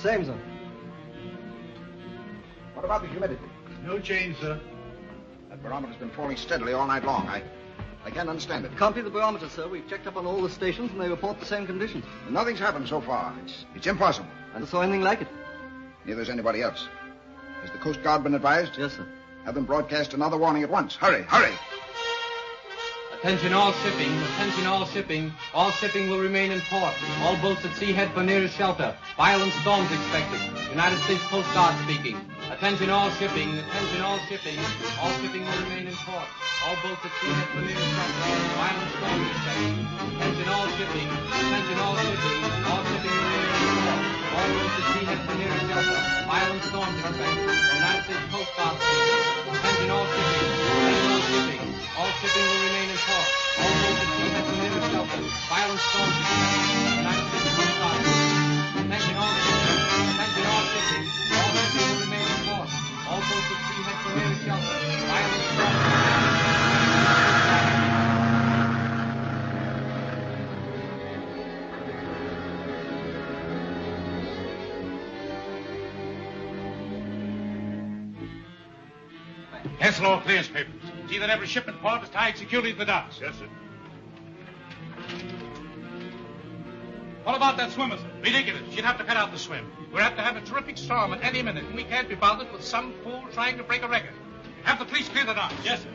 Same, sir. What about the humidity? No change, sir. That barometer's been falling steadily all night long. I can't understand it. Can't be the barometer, sir. We've checked up on all the stations, and they report the same conditions. Nothing's happened so far. It's impossible. I never saw anything like it. Neither has anybody else. Has the Coast Guard been advised? Yes, sir. Have them broadcast another warning at once. Hurry, hurry! Attention all shipping. Attention all shipping. All shipping will remain in port. All boats at sea head for nearest shelter. Violent storms expected. United States Coast Guard speaking. Attention all shipping. Attention all shipping. All shipping will remain in port. All boats at sea head for nearest shelter. Violent storms expected. Attention all shipping. Attention all shipping. All shipping will remain in port. All boats at sea head for nearest shelter. Violent storms expected. United States Coast Guard speaking. Attention all shipping. Attention all shipping. All shipping will remain in port. All boats at sea head for nearest shelter. Violent storms expected. United States Coast Guard speaking. Attention all shipping. Attention all shipping. All shipping will remain in port. All boats at sea head for nearest shelter. Violent storms expected. Cancel all clearance papers. See that every ship in port is tied securely to the docks. Yes, sir. What about that swimmer, sir? Ridiculous. She'd have to cut out the swim. We're apt to have a terrific storm at any minute, and we can't be bothered with some fool trying to break a record. Have the police clear the docks. Yes, sir.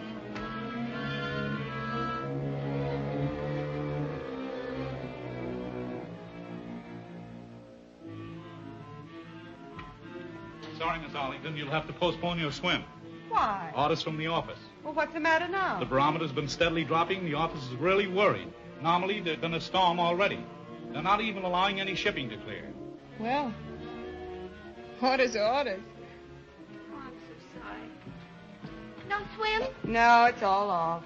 Sorry, Miss Arlington, you'll have to postpone your swim. Why? Orders from the office. Well, what's the matter now? The barometer's been steadily dropping. The office is really worried. Normally, there'd been a storm already. They're not even allowing any shipping to clear. Well, orders are orders. Oh, I'm so sorry. No swim? No, it's all off.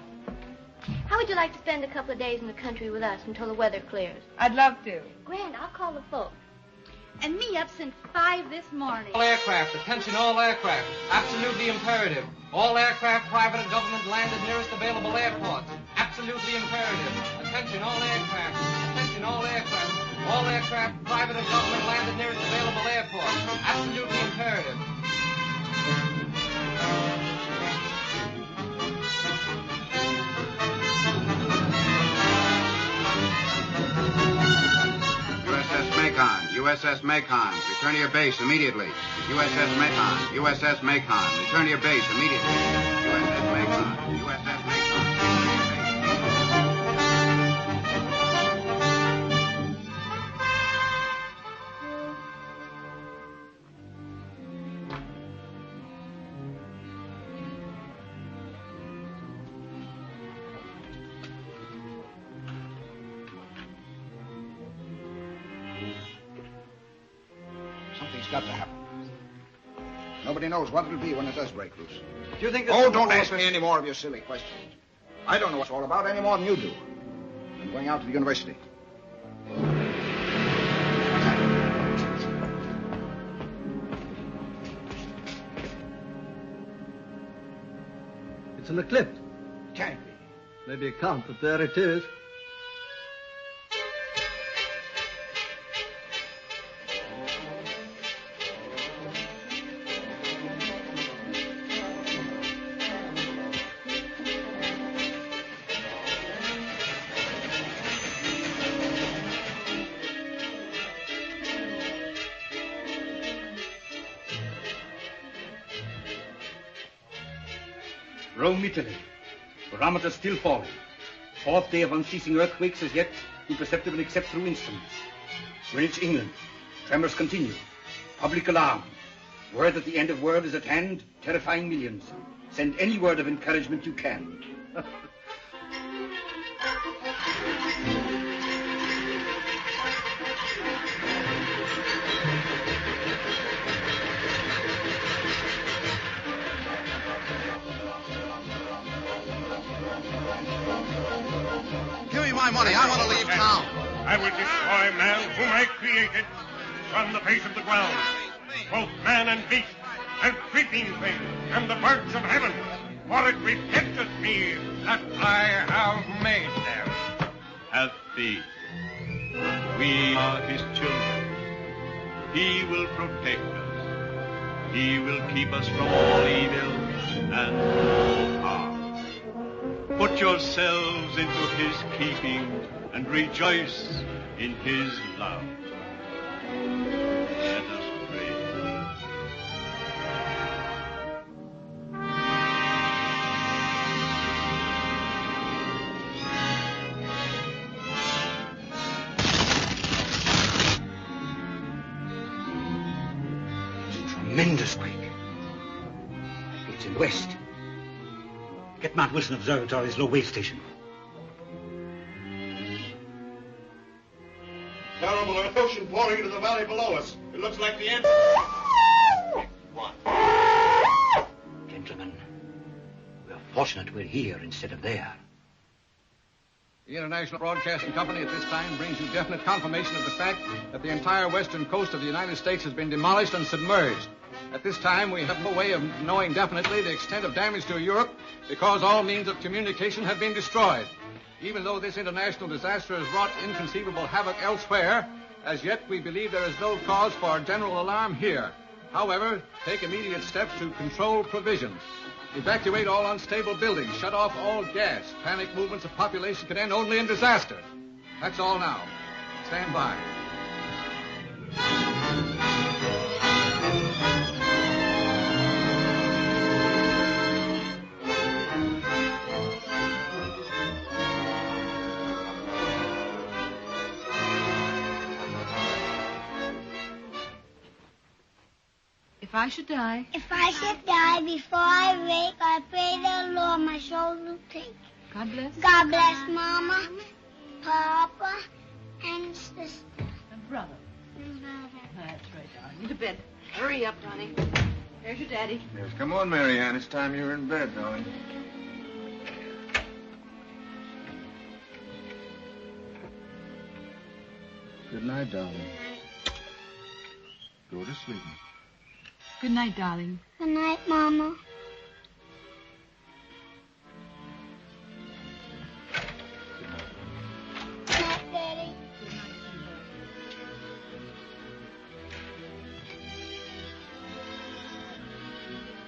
How would you like to spend a couple of days in the country with us until the weather clears? I'd love to. Grand, I'll call the folks. And me up since 5 this morning. All aircraft, attention all aircraft. Absolutely imperative. All aircraft, private and government, land at nearest available airports. Absolutely imperative. Attention all aircraft. Attention all aircraft. All aircraft, private and government, land at nearest available airports. Absolutely imperative. USS Macon, return to your base immediately. USS Macon, USS Macon, return to your base immediately. USS Macon, USS Macon. Something's got to happen. Nobody knows what it'll be when it does break loose. Do you think... Oh, don't ask me any more of your silly questions. I don't know what it's all about any more than you do. I'm going out to the university. It's an eclipse. Can't be. Maybe it can't, but there it is. Rome, Italy. Barometer still falling. Fourth day of unceasing earthquakes as yet imperceptible except through instruments. Greenwich, England. Tremors continue. Public alarm. Word that the end of world is at hand, terrifying millions. Send any word of encouragement you can. My money. I want to leave town. I will destroy man whom I created from the face of the ground, both man and beast, and creeping things, and the birds of heaven, for it repenteth me that I have made them. Have faith. We are his children. He will protect us. He will keep us from all evil and all harm. Put yourselves into his keeping and rejoice in his love. Let us pray. Tremendous quake. It's in the west. Get Mount Wilson Observatory's low wave station. Terrible ocean pouring into the valley below us. It looks like the end. Gentlemen, we're fortunate we're here instead of there. The International Broadcasting Company at this time brings you definite confirmation of the fact that the entire western coast of the United States has been demolished and submerged. At this time, we have no way of knowing definitely the extent of damage to Europe because all means of communication have been destroyed. Even though this international disaster has wrought inconceivable havoc elsewhere, as yet we believe there is no cause for general alarm here. However, take immediate steps to control provisions. Evacuate all unstable buildings. Shut off all gas. Panic movements of population can end only in disaster. That's all now. Stand by. If I should die. If I should die before I wake, I pray the Lord my soul will take. God bless. God bless Mama, Papa, and sister. And brother. That's right, darling. Into bed. Hurry up, darling. There's your daddy. Yes, come on, Mary Ann. It's time you were in bed, darling. Good night, darling. Go to sleep. Good night, darling. Good night, Mama. Good night, Daddy.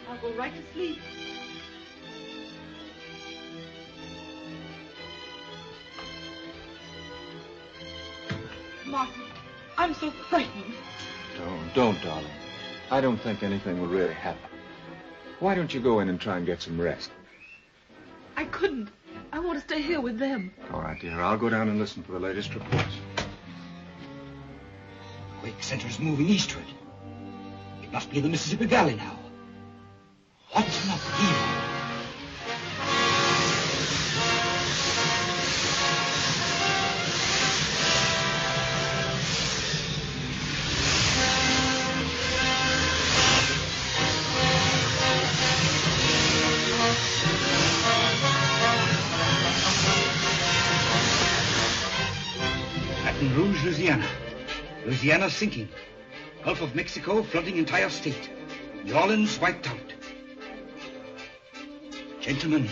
I'll go right to sleep. Martin, I'm so frightened. Don't, darling. I don't think anything will really happen. Why don't you go in and try and get some rest? I couldn't. I want to stay here with them. All right, dear. I'll go down and listen for the latest reports. The quake center is moving eastward. It must be in the Mississippi Valley now. What's not here? Louisiana. Louisiana sinking. Gulf of Mexico flooding entire state. New Orleans wiped out. Gentlemen,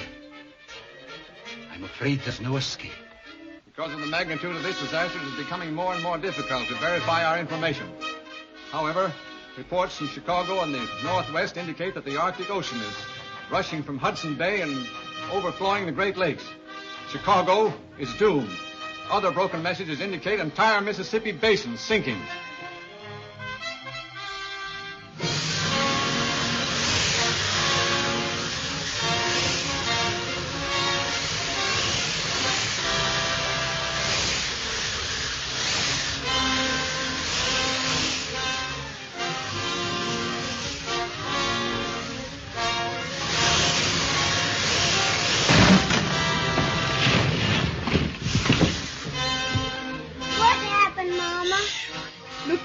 I'm afraid there's no escape. Because of the magnitude of this disaster, it is becoming more and more difficult to verify our information. However, reports from Chicago and the Northwest indicate that the Arctic Ocean is rushing from Hudson Bay and overflowing the Great Lakes. Chicago is doomed. Other broken messages indicate entire Mississippi basin sinking.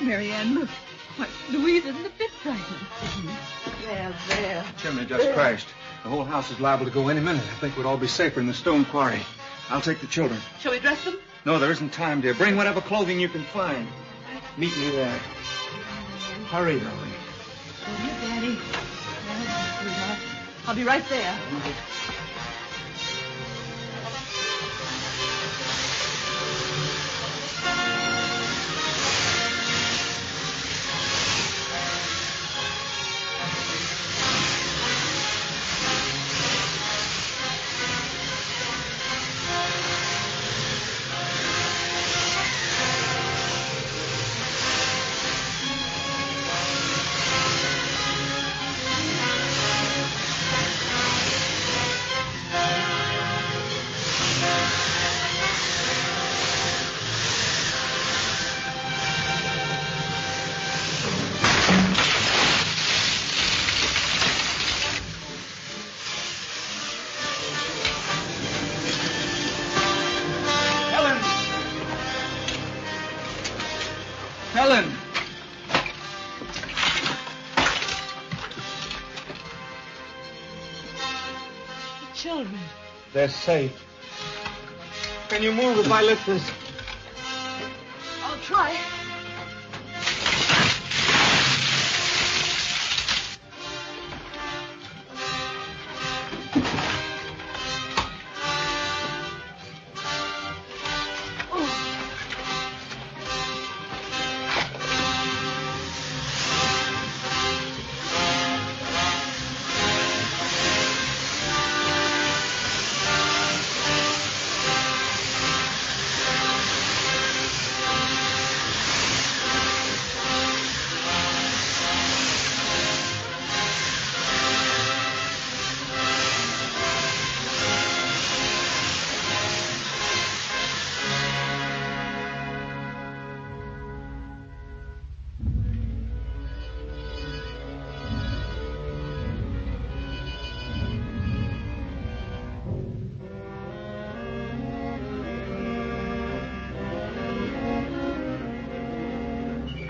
Marianne, look. Why, Louise isn't a bit frightened. There. Chimney just crashed. The whole house is liable to go any minute. I think we'd all be safer in the stone quarry. I'll take the children. Shall we dress them? No, there isn't time, dear. Bring whatever clothing you can find. Meet me there. Hurry, darling. Daddy. I'll be right there. safe. Can you move if I lift this? I'll try.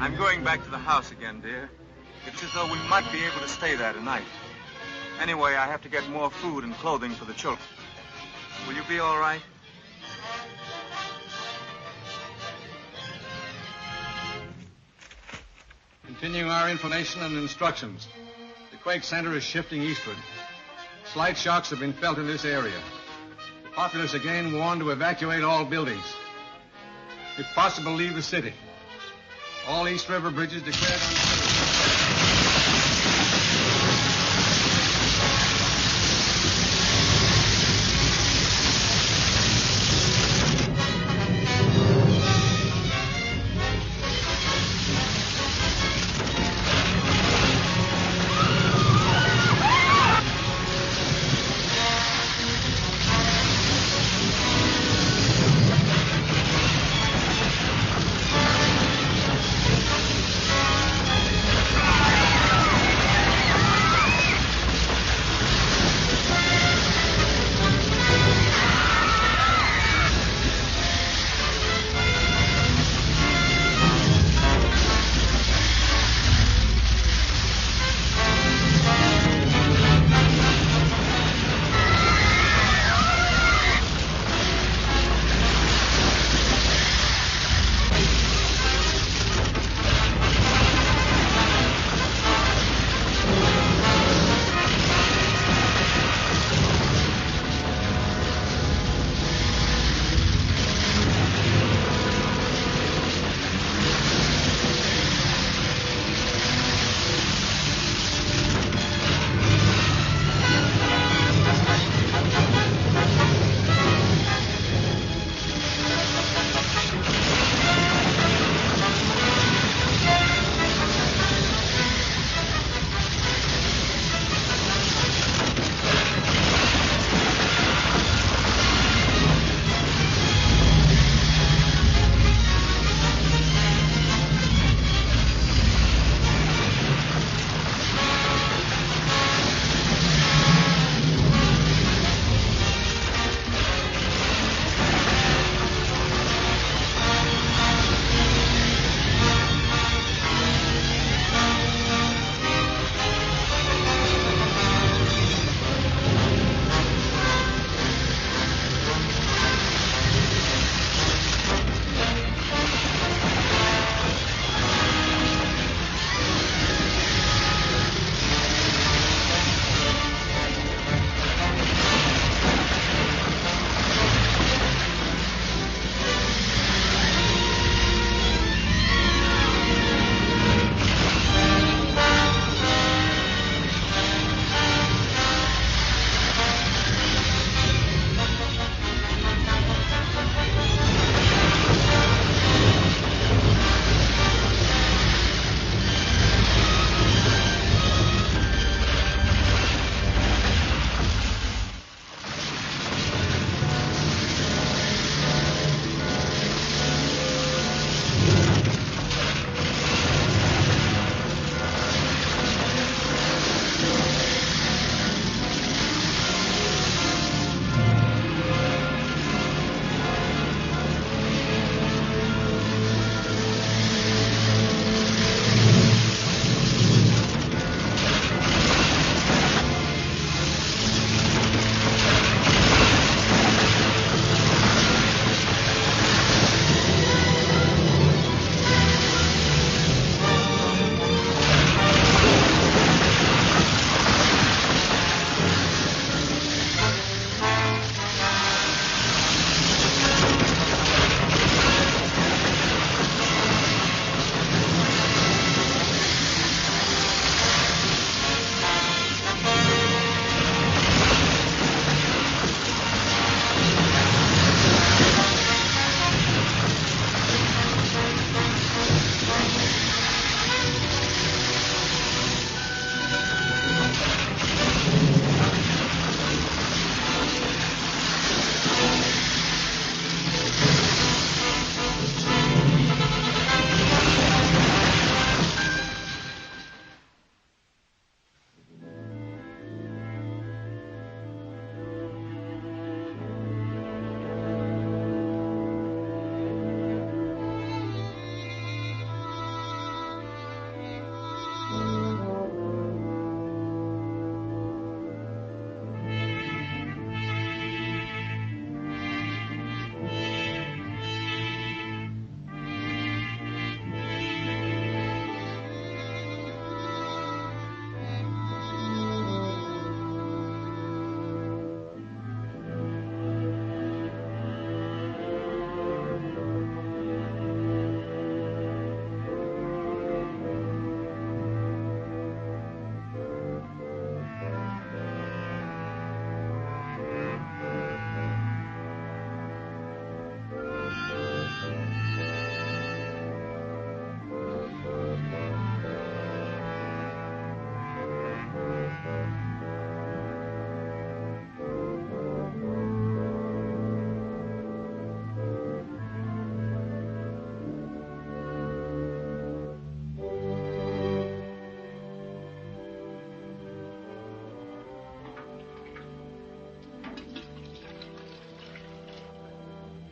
I'm going back to the house again, dear. It's as though we might be able to stay there tonight. Anyway, I have to get more food and clothing for the children. Will you be all right? Continuing our information and instructions. The quake center is shifting eastward. Slight shocks have been felt in this area. The populace again warned to evacuate all buildings. If possible, leave the city. All East River bridges declared unsafe.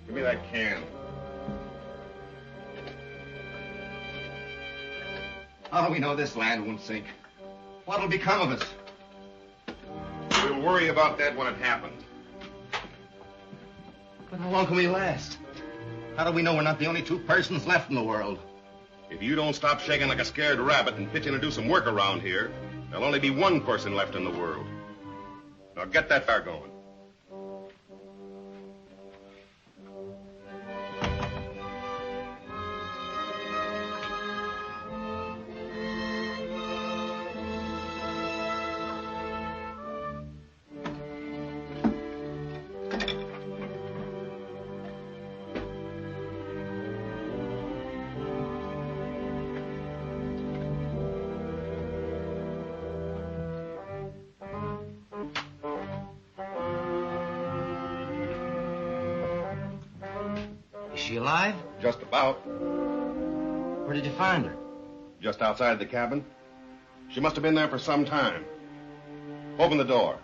Give me that can. How do we know this land won't sink? What'll become of us? We'll worry about that when it happens. But how long can we last? How do we know we're not the only two persons left in the world? If you don't stop shaking like a scared rabbit and pitch in and do some work around here, there'll only be one person left in the world. Now get that fire going. Is she alive? Just about. Where did you find her? Just outside the cabin. She must have been there for some time. Open the door.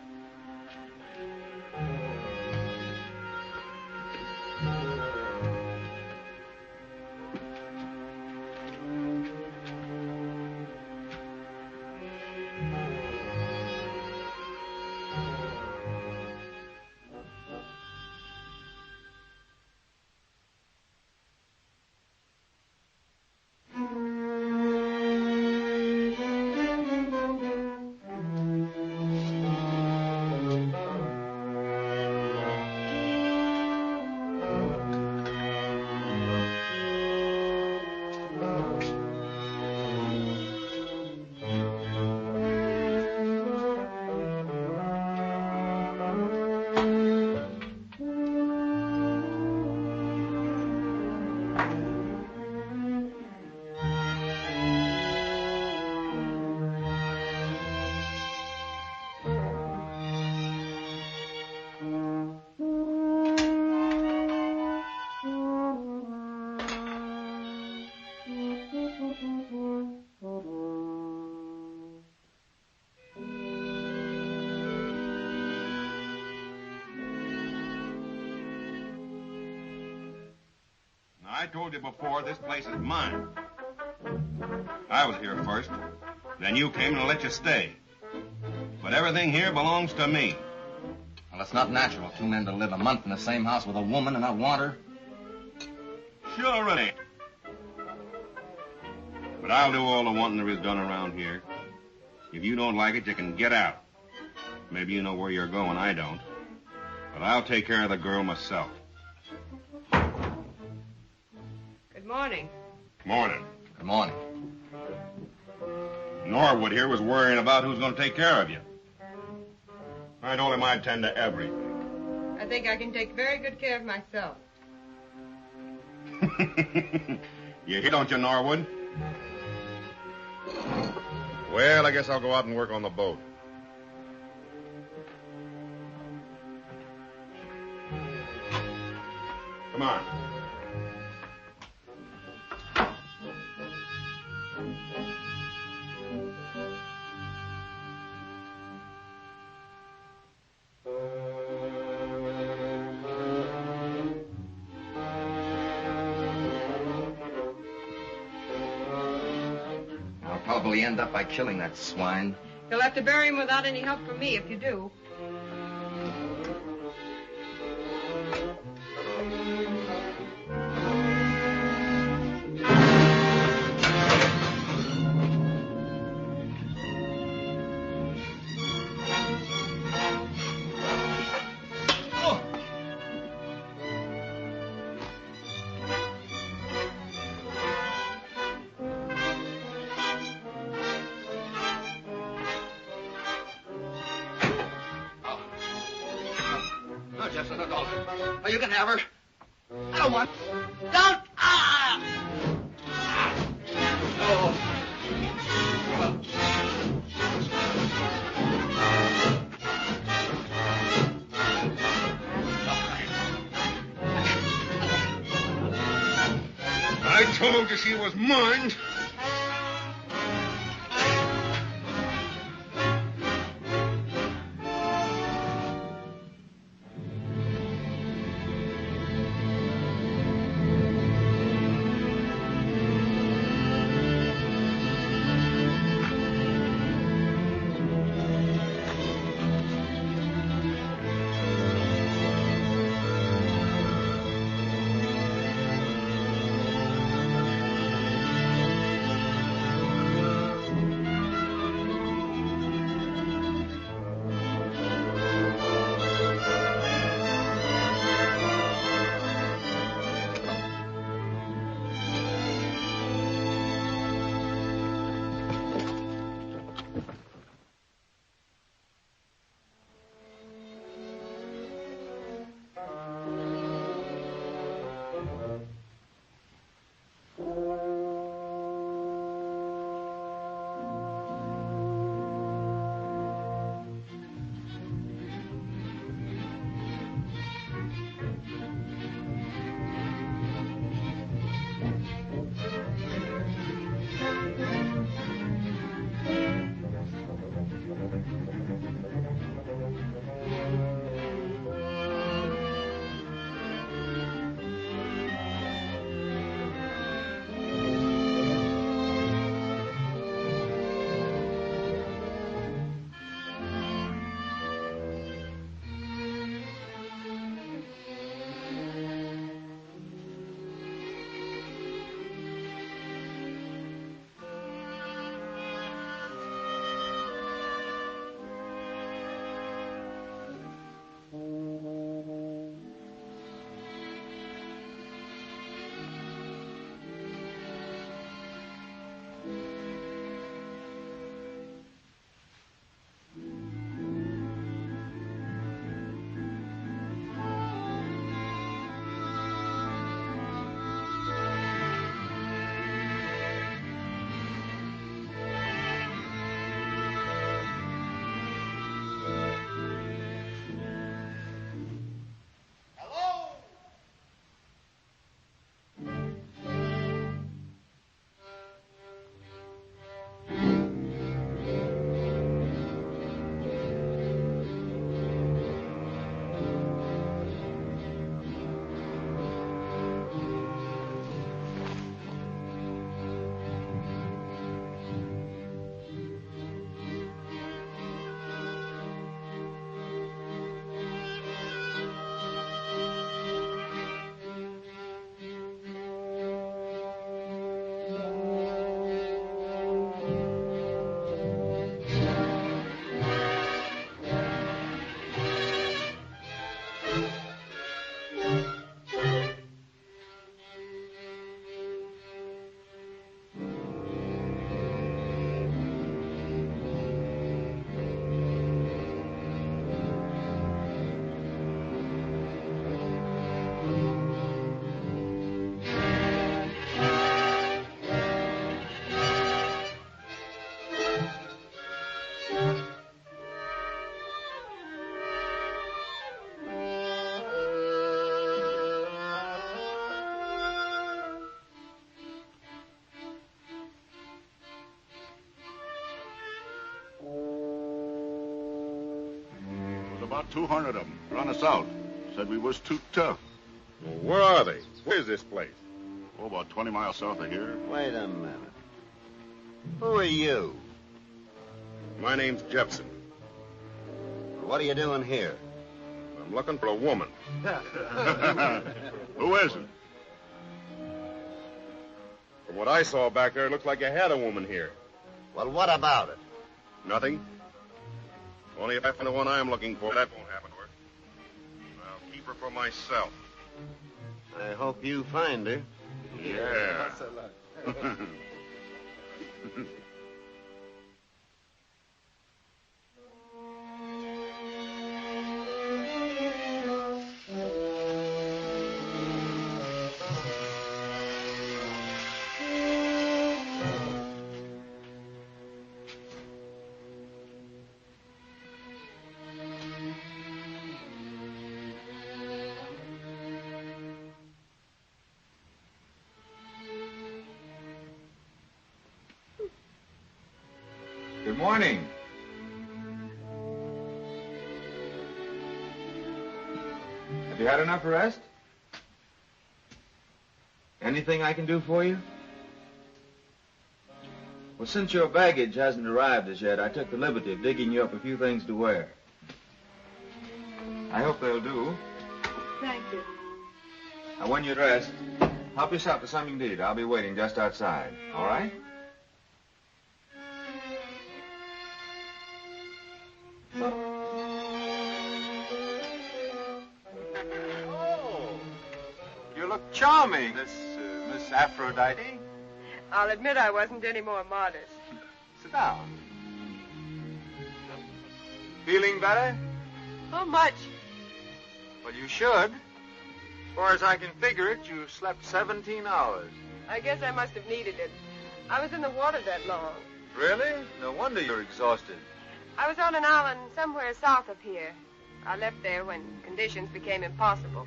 I told you before, this place is mine. I was here first. Then you came and I let you stay. But everything here belongs to me. Well, it's not natural for two men to live a month in the same house with a woman and not want her. Sure it ain't. But I'll do all the wanting there is done around here. If you don't like it, you can get out. Maybe you know where you're going, I don't. But I'll take care of the girl myself. Good morning. Morning. Good morning. Norwood here was worrying about who's going to take care of you. I told him I'd tend to everything. I think I can take very good care of myself. You hear, don't you, Norwood? Well, I guess I'll go out and work on the boat. Come on. Probably end up by killing that swine. You'll have to bury him without any help from me if you do. You can have her. I don't want. Don't! Ah! Oh. I told you she was mine. About 200 of them. Run us out. Said we was too tough. Well, where are they? Where's this place? Oh, about 20 miles south of here. Wait a minute. Who are you? My name's Jepson. What are you doing here? I'm looking for a woman. Who is it? From what I saw back there, it looks like you had a woman here. Well, what about it? Nothing. Only if I find the one I'm looking for, that won't happen to her. I'll keep her for myself. I hope you find her. Yeah. Good morning. Have you had enough rest? Anything I can do for you? Well, since your baggage hasn't arrived as yet, I took the liberty of digging you up a few things to wear. I hope they'll do. Thank you. Now, when you're dressed, help yourself to something to eat. I'll be waiting just outside. All right? Oh, you look charming, Miss Aphrodite. I'll admit I wasn't any more modest. Sit down. Feeling better? Not much. Well, you should. As far as I can figure it, you slept 17 hours. I guess I must have needed it. I was in the water that long. Really? No wonder you're exhausted. I was on an island somewhere south of here. I left there when conditions became impossible.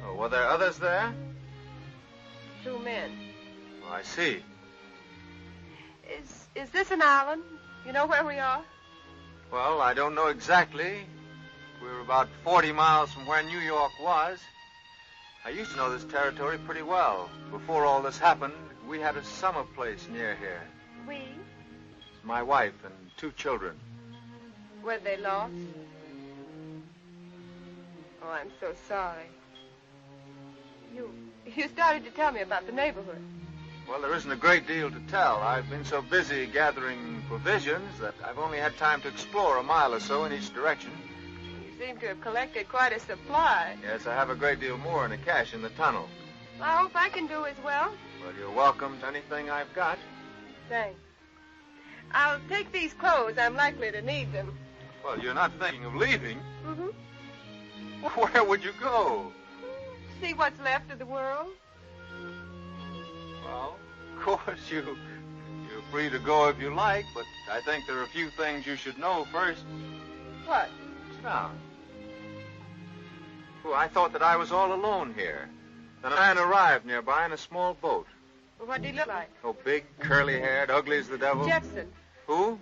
Oh, were there others there? 2 men. Oh, I see. Is this an island? You know where we are? Well, I don't know exactly. We're about 40 miles from where New York was. I used to know this territory pretty well. Before all this happened, we had a summer place near here. We? My wife and 2 children. Were they lost? Oh, I'm so sorry. You started to tell me about the neighborhood. Well, there isn't a great deal to tell. I've been so busy gathering provisions that I've only had time to explore a mile or so in each direction. You seem to have collected quite a supply. Yes, I have a great deal more in the cache in the tunnel. I hope I can do as well. Well, you're welcome to anything I've got. Thanks. I'll take these clothes. I'm likely to need them. Well, you're not thinking of leaving. Mm-hmm. Where would you go? See what's left of the world. Well, of course, you're free to go if you like, but I think there are a few things you should know first. What? Sit down. Oh, I thought that I was all alone here. Then a man arrived nearby in a small boat. Well, what did he look like? Oh, big, curly-haired, ugly as the devil. Jepson. Who?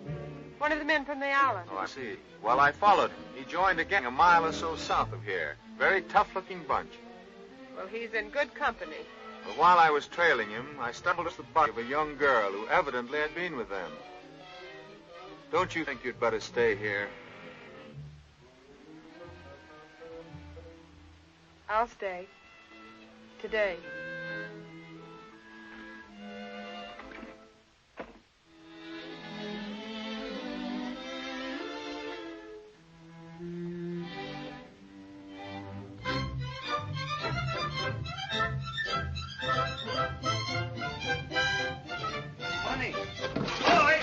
One of the men from the island. Oh, I see. Well, I followed him. He joined a gang a mile or so south of here. Very tough-looking bunch. Well, he's in good company. But while I was trailing him, I stumbled across the body of a young girl who evidently had been with them. Don't you think you'd better stay here? I'll stay. Today. Honey. Boy!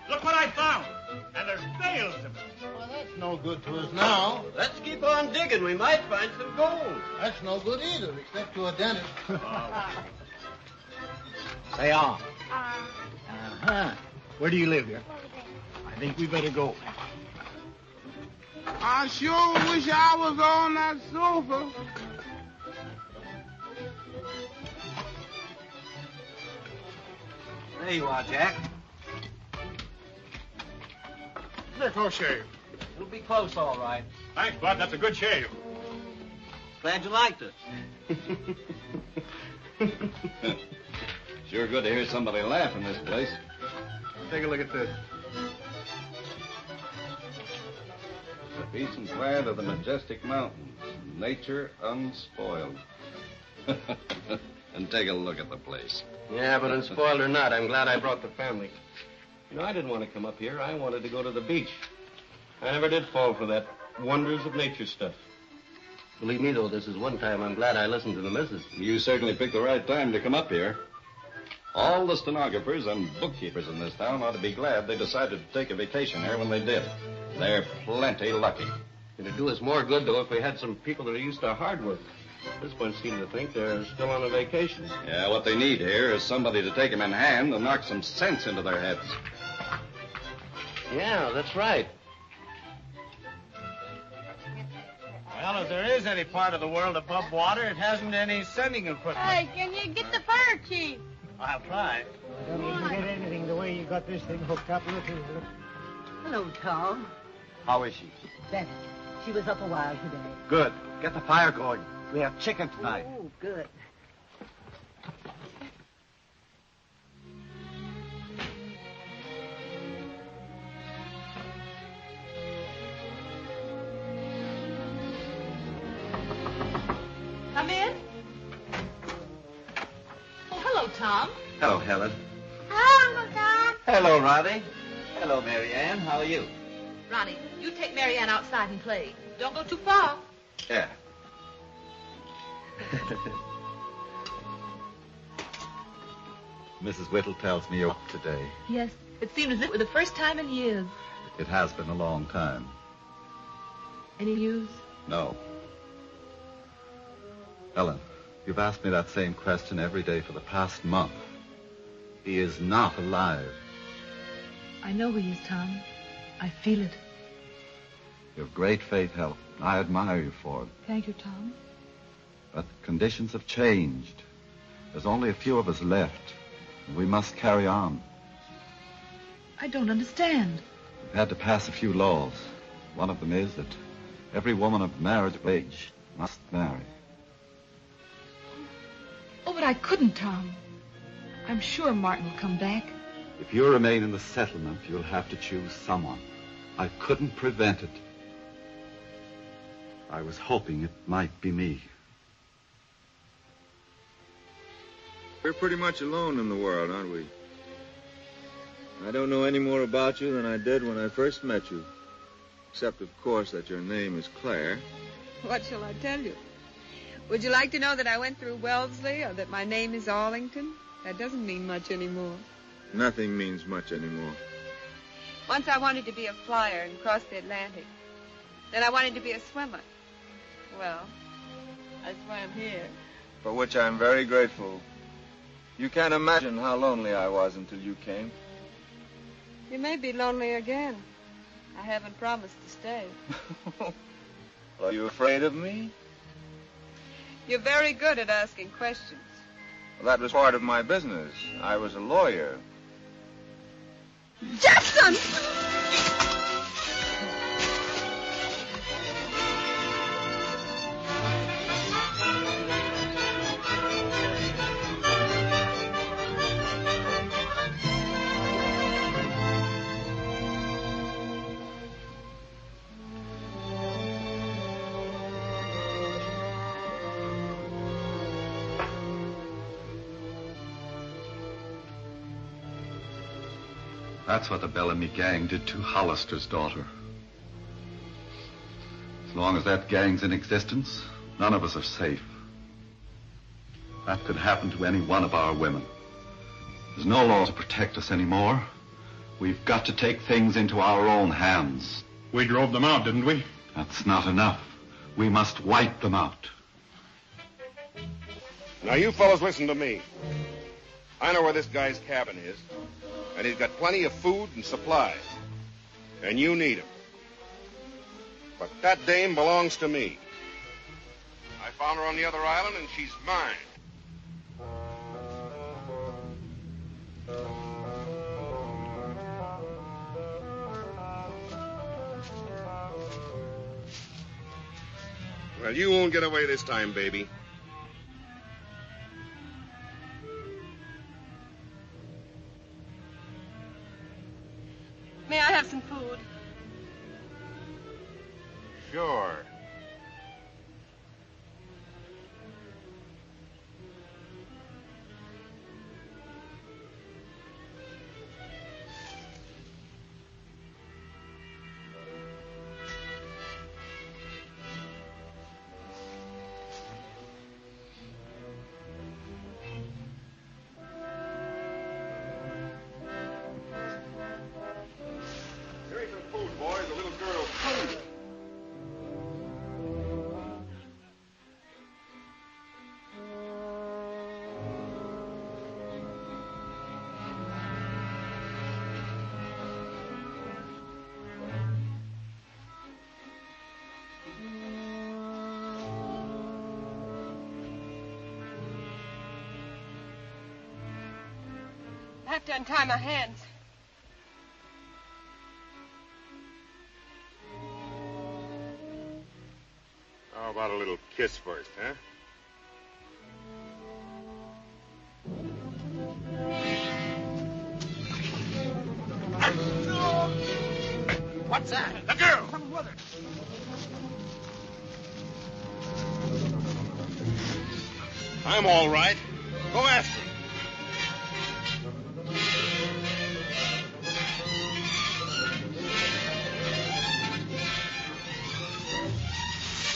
Look what I found. And there's bales of it. Well, that's no good to us now. Let's keep on digging. We might find some gold. That's no good either, except to a dentist. Say on. Uh-huh. Where do you live here? I think we better go. I sure wish I was on that sofa. There you are, Jack. Let her shave. It'll be close, all right. Thanks, Bud. That's a good shave. Glad you liked it. Sure good to hear somebody laugh in this place. Take a look at this. The peace and quiet of the majestic mountains. Nature unspoiled. And take a look at the place. Yeah, but unspoiled or not, I'm glad I brought the family. You know, I didn't want to come up here. I wanted to go to the beach. I never did fall for that wonders of nature stuff. Believe me, though, this is one time I'm glad I listened to the missus. You certainly picked the right time to come up here. All the stenographers and bookkeepers in this town ought to be glad they decided to take a vacation here when they did. They're plenty lucky. It'd do us more good, though, if we had some people that are used to hard work. This one seemed to think they're still on a vacation. Yeah, what they need here is somebody to take them in hand and knock some sense into their heads. Yeah, that's right. Well, if there is any part of the world above water, it hasn't any sending equipment. Hey, can you get the fire chief? I'll try. I don't even get anything the way you got this thing hooked up. Look here. Look. Hello, Tom. How is she? Better. She was up a while today. Good. Get the fire going. We have chicken tonight. Oh, good. Come in. Oh, hello, Tom. Hello, Helen. Hello, Uncle Tom. Hello, Roddy. Hello, Mary Ann. How are you? Ronnie, you take Mary Ann outside and play. Don't go too far. Yeah. Mrs. Whittle tells me you're up today. Yes, it seemed as if it were the first time in years. It has been a long time. Any news? No. Ellen, you've asked me that same question every day for the past month. He is not alive. I know he is, Tom. I feel it. You have great faith, Helen. I admire you for it. Thank you, Tom. But conditions have changed. There's only a few of us left. And we must carry on. I don't understand. We've had to pass a few laws. One of them is that every woman of marriage age must marry. Oh, but I couldn't, Tom. I'm sure Martin will come back. If you remain in the settlement, you'll have to choose someone. I couldn't prevent it. I was hoping it might be me. We're pretty much alone in the world, aren't we? I don't know any more about you than I did when I first met you. Except, of course, that your name is Claire. What shall I tell you? Would you like to know that I went through Wellesley or that my name is Arlington? That doesn't mean much anymore. Nothing means much anymore. Once I wanted to be a flyer and cross the Atlantic. Then I wanted to be a swimmer. Well, I swam here. For which I'm very grateful. You can't imagine how lonely I was until you came. You may be lonely again. I haven't promised to stay. Are you afraid of me? You're very good at asking questions. Well, that was part of my business. I was a lawyer. Jackson! That's what the Bellamy gang did to Hollister's daughter. As long as that gang's in existence, none of us are safe. That could happen to any one of our women. There's no law to protect us anymore. We've got to take things into our own hands. We drove them out, didn't we? That's not enough. We must wipe them out. Now, you fellows listen to me. I know where this guy's cabin is, and he's got plenty of food and supplies, and you need him. But that dame belongs to me. I found her on the other island, and she's mine. Well, you won't get away this time, baby. May I have some food? Sure. Here's some food, boys. The little girl's hungry. I have to untie my hands. How about a little kiss first, huh? What's that? The girl! Come with her. I'm all right. Go after her.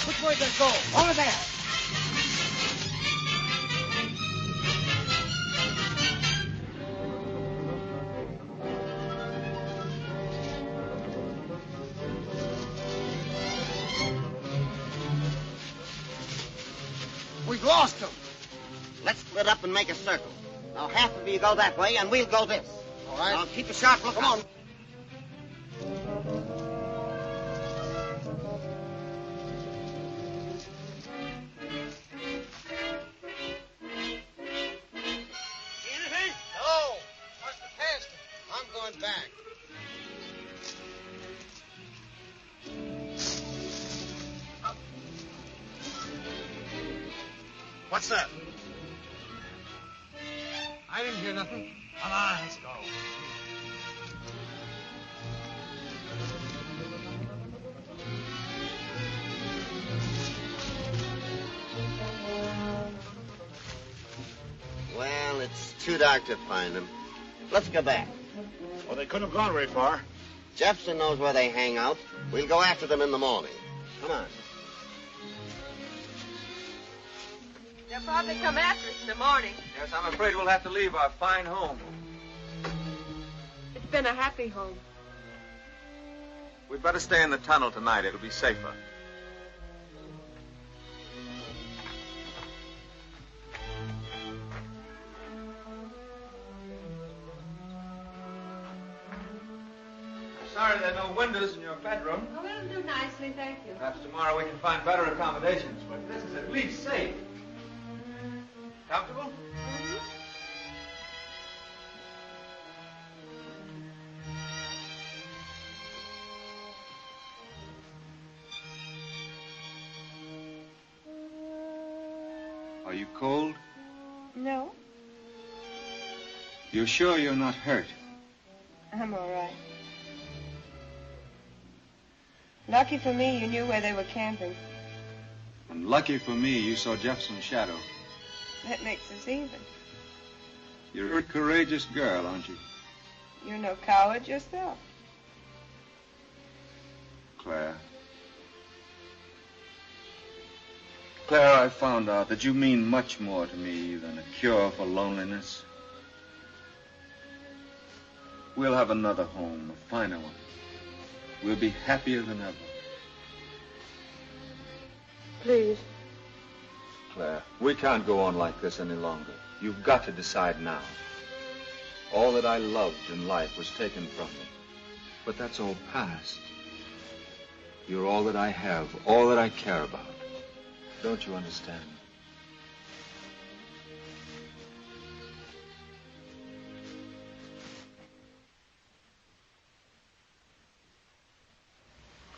Which way does it go? Over there. We've lost them. Let's split up and make a circle. Now, half of you go that way, and we'll go this. All right. Now, keep a sharp look. Come on. Anything? No. Must have passed him. I'm going back. What's that? I didn't hear nothing. Come on, let's go. Well, it's too dark to find them. Let's go back. Well, they couldn't have gone very far. Jefferson knows where they hang out. We'll go after them in the morning. Come on. They'll probably come after us in the morning. Yes, I'm afraid we'll have to leave our fine home. It's been a happy home. We'd better stay in the tunnel tonight. It'll be safer. Sorry there are no windows in your bedroom. Oh, it'll do nicely, thank you. Perhaps tomorrow we can find better accommodations, but this is at least safe. Comfortable? Are you cold? No, You're sure you're not hurt? I'm all right. Lucky for me, you knew where they were camping. And lucky for me, you saw Jefferson's shadow. That makes us even. You're a courageous girl, aren't you? You're no coward yourself. Claire. Claire, I found out that you mean much more to me than a cure for loneliness. We'll have another home, a finer one. We'll be happier than ever. Please. Claire, we can't go on like this any longer. You've got to decide now. All that I loved in life was taken from me. But that's all past. You're all that I have, all that I care about. Don't you understand?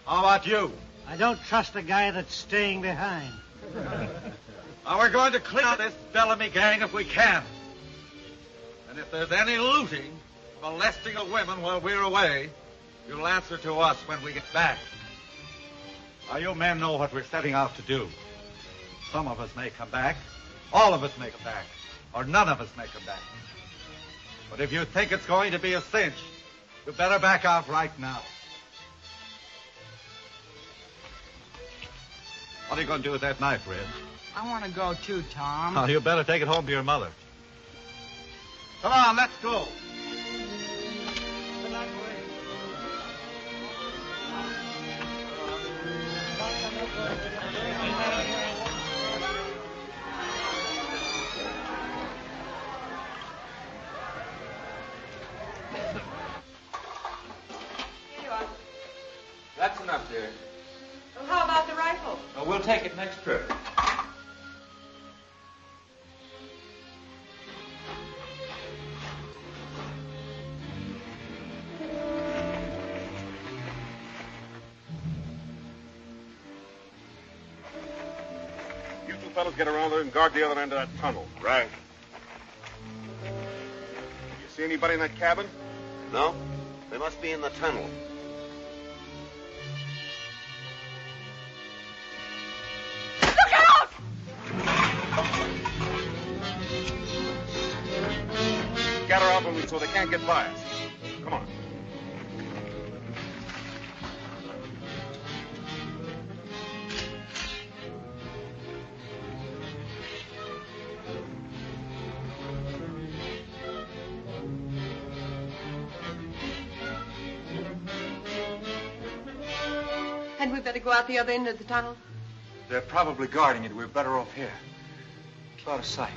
How about you? I don't trust a guy that's staying behind. Now, we're going to clean out this Bellamy gang if we can. And if there's any looting, molesting of women while we're away, you'll answer to us when we get back. Now, you men know what we're setting out to do. Some of us may come back, all of us may come back, or none of us may come back. But if you think it's going to be a cinch, you better back out right now. What are you going to do with that knife, Red? I want to go too, Tom. Oh, you better take it home to your mother. Come on, let's go. Here you are. That's enough, dear. Well, how about the rifle? Oh, we'll take it next trip. You two fellas get around there and guard the other end of that tunnel. Right. You see anybody in that cabin? No? They must be in the tunnel. Gather up on me so they can't get by us. Come on. Hadn't we better go out the other end of the tunnel? They're probably guarding it. We're better off here. It's out of sight.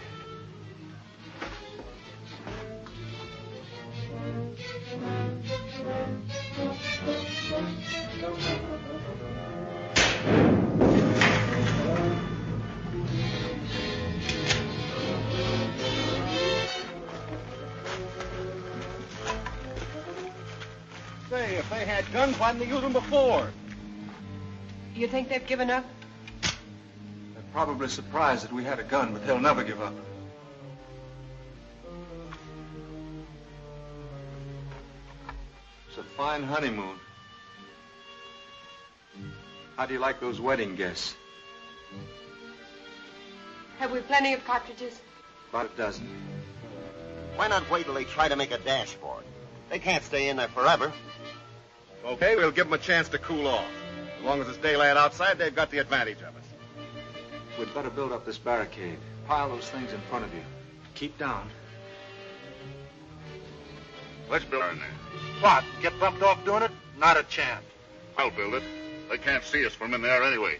Say, if they had guns, why didn't they use them before? You think they've given up? They're probably surprised that we had a gun, but they'll never give up. It's a fine honeymoon. How do you like those wedding guests? Have we plenty of cartridges? About a dozen. Why not wait till they try to make a dash for it? They can't stay in there forever. Okay, we'll give them a chance to cool off. As long as it's daylight outside, they've got the advantage of us. We'd better build up this barricade. Pile those things in front of you. Keep down. Let's build in there. What? Get bumped off doing it? Not a chance. I'll build it. They can't see us from in there anyway.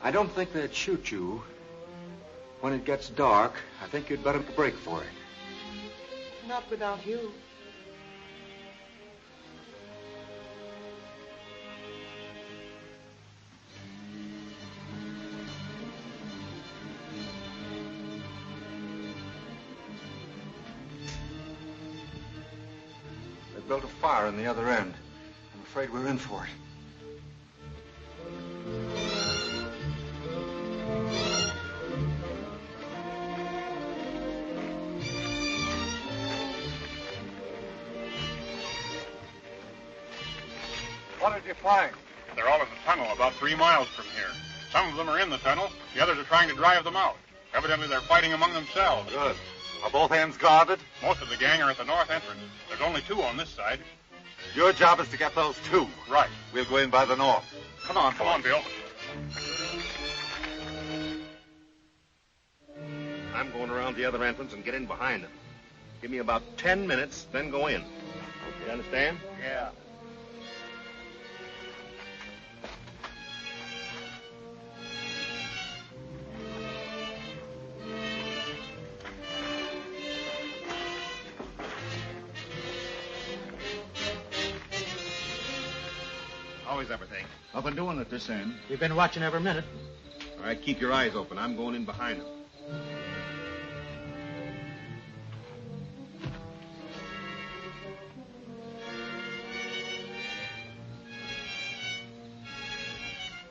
I don't think they'd shoot you. When it gets dark, I think you'd better break for it. Not without you. They built a fire in the other end. I'm afraid we're in for it. What did you find? They're all in the tunnel, about 3 miles from here. Some of them are in the tunnel. The others are trying to drive them out. Evidently, they're fighting among themselves. Good. Are both ends guarded? Most of the gang are at the north entrance. There's only 2 on this side. Your job is to get those 2. Right. We'll go in by the north. Come on, Bill. I'm going around the other entrance and get in behind them. Give me about 10 minutes, then go in. You understand? Yeah. How is everything? Up and doing at this end. We've been watching every minute. All right, keep your eyes open. I'm going in behind them.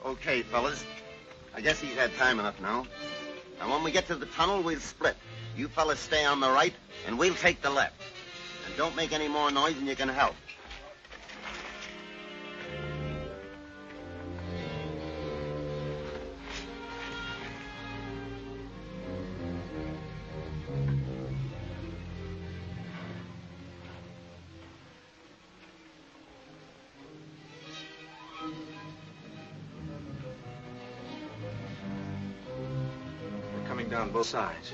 Okay, fellas. I guess he's had time enough now. And when we get to the tunnel, we'll split. You fellas stay on the right, and we'll take the left. And don't make any more noise than you can help. Down both sides.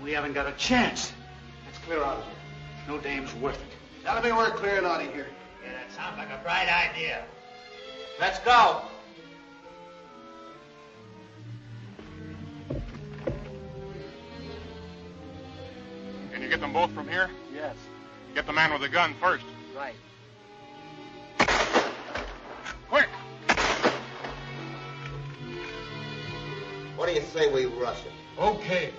We haven't got a chance. Let's clear out of here. No dame's worth it. Tell me we're clearing out of here. Yeah, that sounds like a bright idea. Let's go. Can you get them both from here? Yes. Get the man with the gun first. Right. Quick! What do you say we rush it? Okay.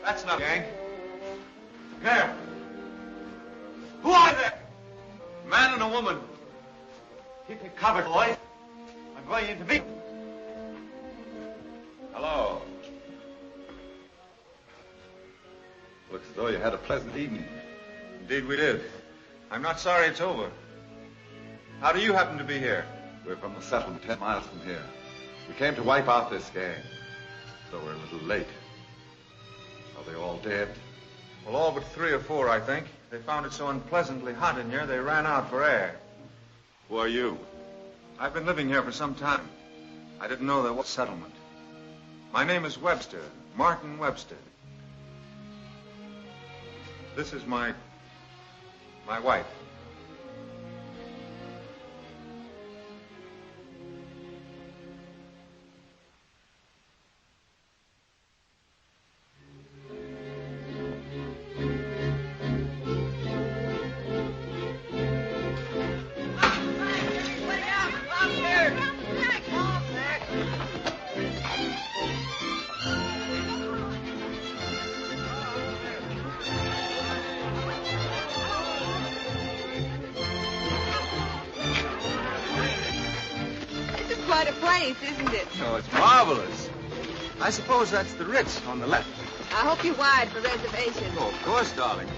That's not gang. There. Who are there? A man and a woman. Keep it covered, boys. I'm going in to meet. Hello. Looks as though you had a pleasant evening. Indeed we did. I'm not sorry it's over. How do you happen to be here? We're from the settlement 10 miles from here. We came to wipe out this gang. So we're a little late. Are they all dead? Well, all but 3 or 4, I think. They found it so unpleasantly hot in here, they ran out for air. Who are you? I've been living here for some time. I didn't know there was a settlement. My name is Webster, Martin Webster. This is my wife. Quite a place, isn't it? Oh, it's marvelous. I suppose that's the Ritz on the left. I hope you wired for reservations. Oh, of course, darling.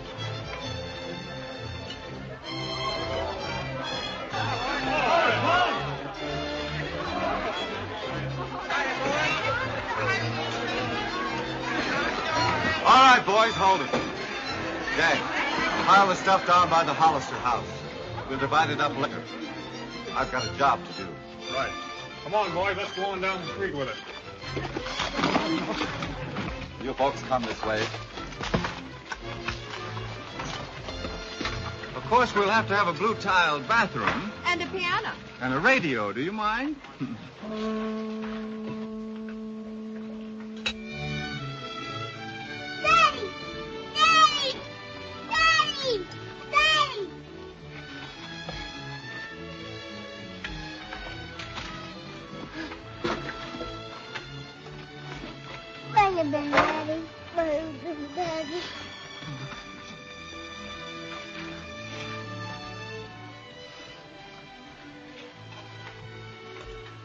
All right, boys, hold it. Jack, pile the stuff down by the Hollister house. We'll divide it up later. I've got a job to do. Right. Come on, boys, let's go on down the street with it. You folks come this way. Of course, we'll have to have a blue-tiled bathroom. And a piano. And a radio. Do you mind? Daddy! Daddy! Daddy! Daddy! Bring it in, Daddy. Bring it in, Daddy.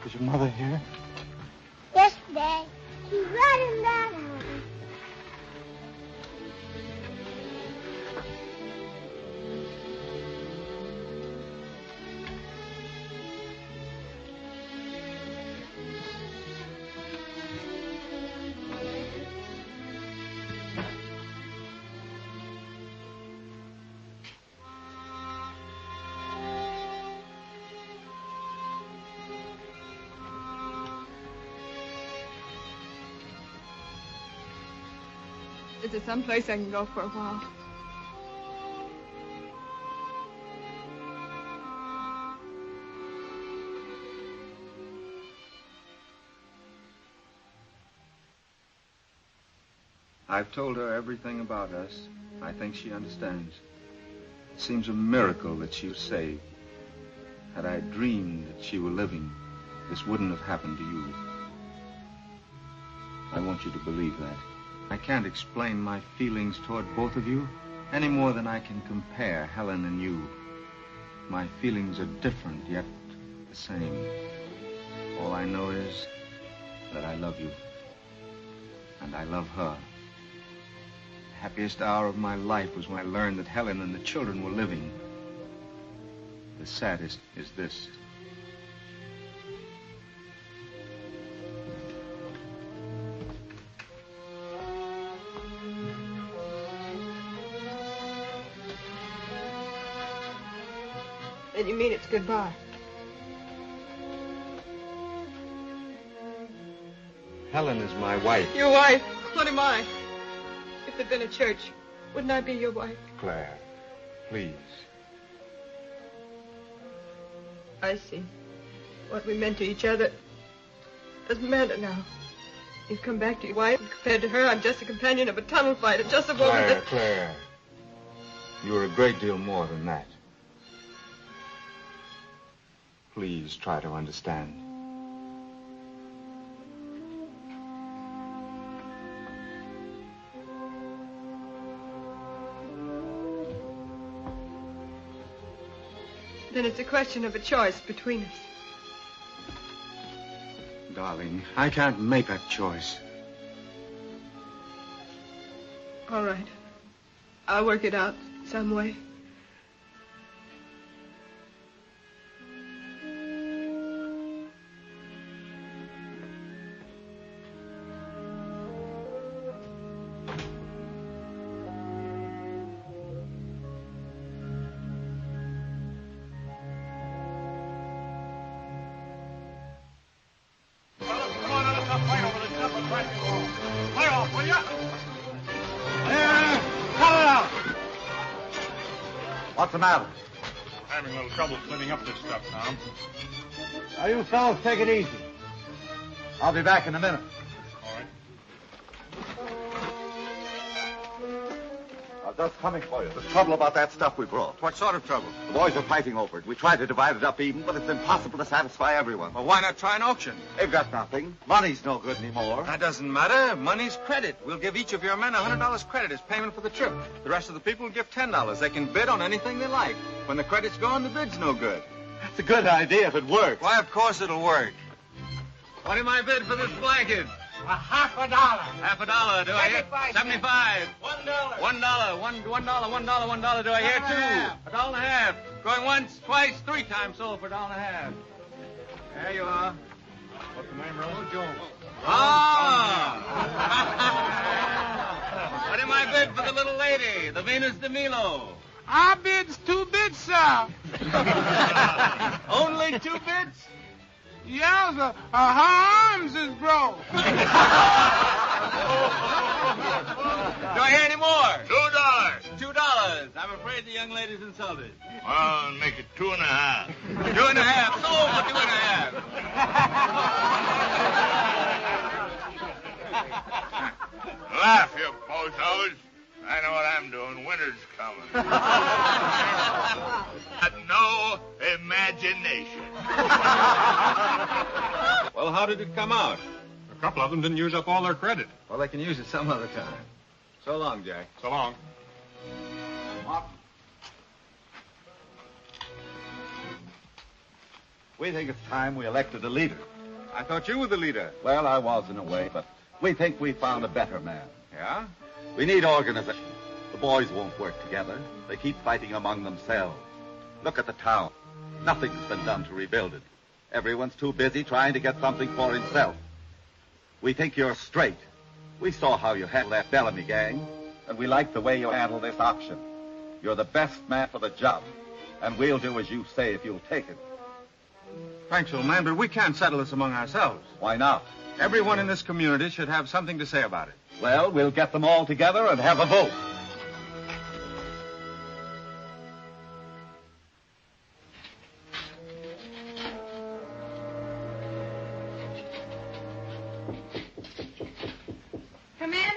Is your mother here? Yes, Dad. She's right in that house. Is there some place I can go for a while? I've told her everything about us. I think she understands. It seems a miracle that she was saved. Had I dreamed that she were living, this wouldn't have happened to you. I want you to believe that. I can't explain my feelings toward both of you any more than I can compare Helen and you. My feelings are different, yet the same. All I know is that I love you. And I love her. The happiest hour of my life was when I learned that Helen and the children were living. The saddest is this. Then you mean it's goodbye? Helen is my wife. Your wife? What am I? If there'd been a church, wouldn't I be your wife? Claire, please. I see. What we meant to each other doesn't matter now. You've come back to your wife, and compared to her, I'm just a companion of a tunnel fighter, just a woman that... Claire. You are a great deal more than that. Please try to understand. Then it's a question of a choice between us. Darling, I can't make that choice. All right. I'll work it out some way. What's the matter? Having a little trouble cleaning up this stuff, Tom. Now, you fellas take it easy. I'll be back in a minute. All right. I was just coming for you. There's trouble about that stuff we brought. What sort of trouble? The boys are fighting over it. We tried to divide it up even, but it's impossible to satisfy everyone. Well, why not try an auction? They've got nothing. Money's no good anymore. That doesn't matter. Money's credit. We'll give each of your men $100 credit as payment for the trip. The rest of the people will give $10. They can bid on anything they like. When the credit's gone, the bid's no good. That's a good idea if it works. Why, of course it'll work. What am I bid for this blanket? half a dollar. Half a dollar, do I hear? 75. $1. $1. Do I hear? Two. $1.50. Going once, twice, 3 times sold for $1.50. There you are. What's the name, Rose? Jones. Ah! What am I bid for the little lady, the Venus de Milo? Our bid's 2 bids, sir. Only 2 bids? Yeah, sir. Her arms is broke. Do I hear any more? $2. $2. I'm afraid the young lady's insulted. Well, make it 2.5. 2.5. Sold for 2.5. Laugh, you bozos. I know what I'm doing. Winter's coming. Got no imagination. Well, how did it come out? A couple of them didn't use up all their credit. Well, they can use it some other time. So long, Jack. So long. We think it's time we elected a leader. I thought you were the leader. Well, I was in a way, but we think we found a better man. Yeah? We need organization. The boys won't work together. They keep fighting among themselves. Look at the town. Nothing's been done to rebuild it. Everyone's too busy trying to get something for himself. We think you're straight. We saw how you handled that Bellamy gang, and we like the way you handled this auction. You're the best man for the job, and we'll do as you say if you'll take it. Thanks, old man, but we can't settle this among ourselves. Why not? Everyone in this community should have something to say about it. Well, we'll get them all together and have a vote. Come in.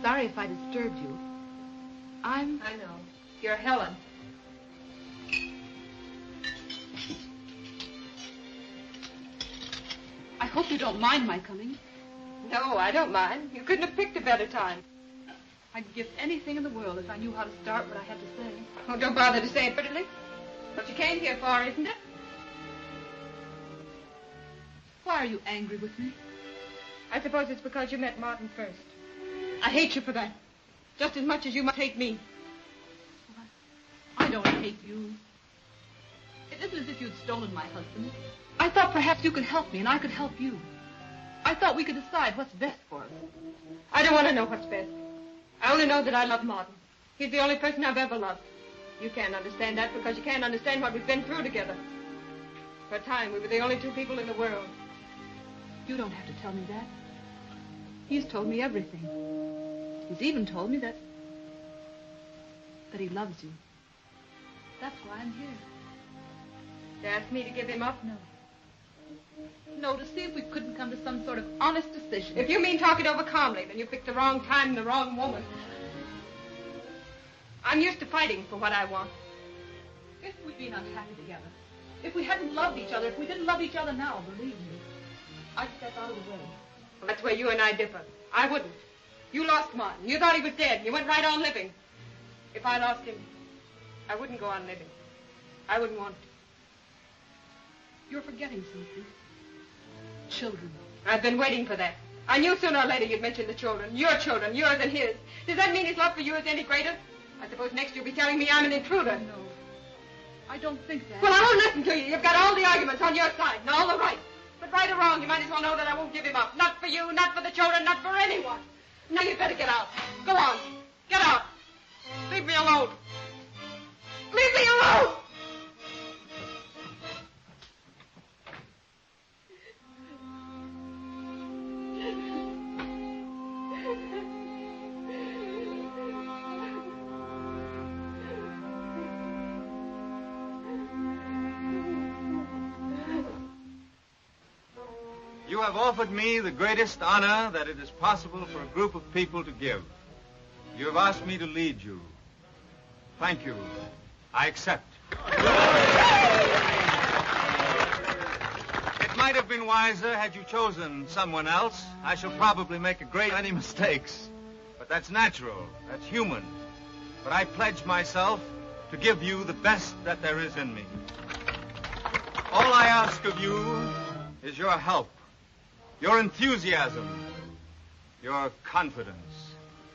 Sorry if I disturbed you. I know. You're Helen. I hope you don't mind my coming. No, I don't mind. You couldn't have picked a better time. I'd give anything in the world if I knew how to start what I had to say. Oh, don't bother to say it prettily. What you came here for, isn't it? Why are you angry with me? I suppose it's because you met Martin first. I hate you for that. Just as much as you must hate me. I don't hate you. It isn't as if you'd stolen my husband. I thought perhaps you could help me and I could help you. I thought we could decide what's best for us. I don't want to know what's best. I only know that I love Martin. He's the only person I've ever loved. You can't understand that because you can't understand what we've been through together. For a time, we were the only 2 people in the world. You don't have to tell me that. He's told me everything. He's even told me that he loves you. That's why I'm here. You asked me to give him up? No. No, to see if we couldn't come to some sort of honest decision. If you mean talk it over calmly, then you picked the wrong time and the wrong woman. I'm used to fighting for what I want. If we'd been unhappy together, if we hadn't loved each other, if we didn't love each other now, believe me, I'd step out of the way. Well, that's where you and I differ. I wouldn't. You lost Martin. You thought he was dead. You went right on living. If I lost him, I wouldn't go on living. I wouldn't want to. You're forgetting something. Children. I've been waiting for that. I knew sooner or later you'd mention the children. Your children, yours and his. Does that mean his love for you is any greater? I suppose next you'll be telling me I'm an intruder. No. I don't think that. Well, I won't listen to you. You've got all the arguments on your side and all the right. But right or wrong, you might as well know that I won't give him up. Not for you, not for the children, not for anyone. Now you'd better get out. Go on. Get out. Leave me alone. Leave me alone! You have offered me the greatest honor that it is possible for a group of people to give. You have asked me to lead you. Thank you. I accept. It might have been wiser had you chosen someone else. I shall probably make a great many mistakes. But that's natural. That's human. But I pledge myself to give you the best that there is in me. All I ask of you is your help, your enthusiasm, your confidence.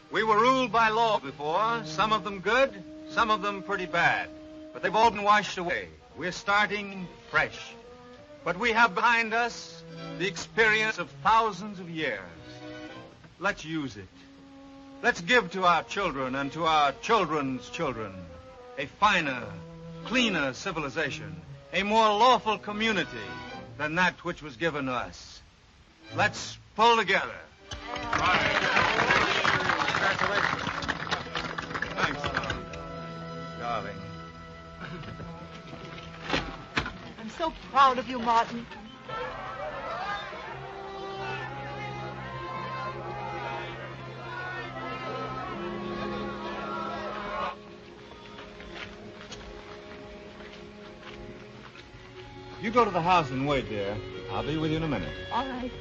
We were ruled by law before, some of them good, some of them pretty bad. But they've all been washed away. We're starting fresh. But we have behind us the experience of thousands of years. Let's use it. Let's give to our children and to our children's children a finer, cleaner civilization, a more lawful community than that which was given us. Let's pull together. Congratulations. Thanks, Tom. Darling. I'm so proud of you, Martin. You go to the house and wait, dear. I'll be with you in a minute. All right.